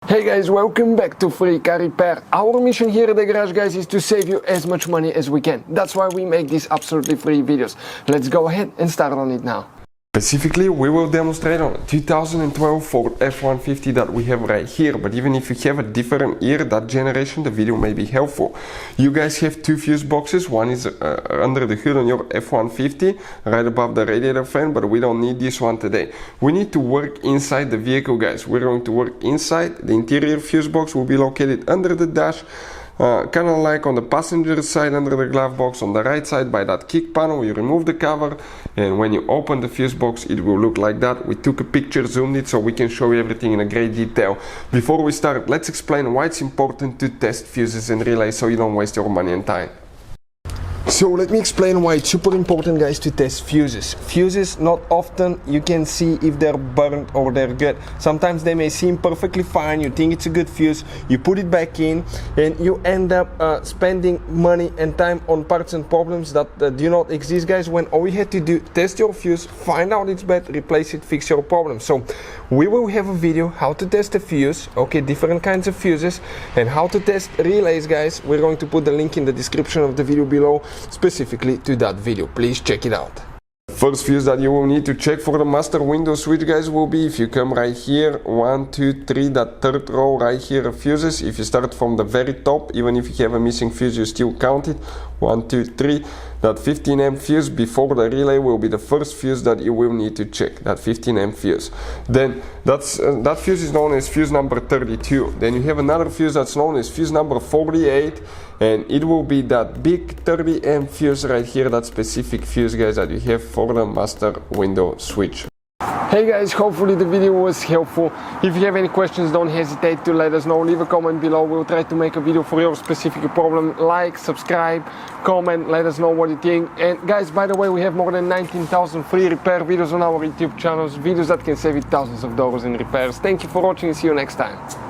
Hey guys, welcome back to Free Car Repair. Our mission here at the garage, guys, is to save you as much money as we can. That's why we make these absolutely free videos. Let's go ahead and start on it now. Specifically, we will demonstrate on a 2012 Ford F-150 that we have right here, but even if you have a different year, that generation, the video may be helpful. You guys have two fuse boxes. One is under the hood on your F-150, right above the radiator fan, but we don't need this one today. We need to work inside the vehicle, guys. We're going to work inside. The interior fuse box will be located under the dash. Kind of like on the passenger side under the glove box. On the right side by that kick panel, you remove the cover, and when you open the fuse box it will look like that. We took a picture, zoomed it so we can show you everything in a great detail. Before we start, let's explain why it's important to test fuses and relays so you don't waste your money and time. So let me explain why it's super important, guys, to test fuses. Fuses, not often you can see if they're burnt or they're good. Sometimes they may seem perfectly fine, you think it's a good fuse, you put it back in, and you end up spending money and time on parts and problems that do not exist, guys, when all you had to do, test your fuse, find out it's bad, replace it, fix your problem. So we will have a video how to test a fuse, okay, different kinds of fuses, and how to test relays, guys. We're going to put the link in the description of the video below, specifically to that video. Please check it out. First fuse that you will need to check for the master window switch, guys, will be if you come right here, 1, 2, 3, that third row right here of fuses. If you start from the very top, even if you have a missing fuse, you still count it. 1, 2, 3. That 15 amp fuse before the relay will be the first fuse that you will need to check, that 15 amp fuse. Then that fuse is known as fuse number 32. Then you have another fuse that's known as fuse number 48, and it will be that big 30 amp fuse right here, that specific fuse, guys, that you have for the master window switch. Hey guys, hopefully the video was helpful. If you have any questions, don't hesitate to let us know. Leave a comment below. We'll try to make a video for your specific problem. Like, subscribe, comment, let us know what you think. And guys, by the way, we have more than 19,000 free repair videos on our YouTube channels, videos that can save you thousands of dollars in repairs. Thank you for watching and see you next time.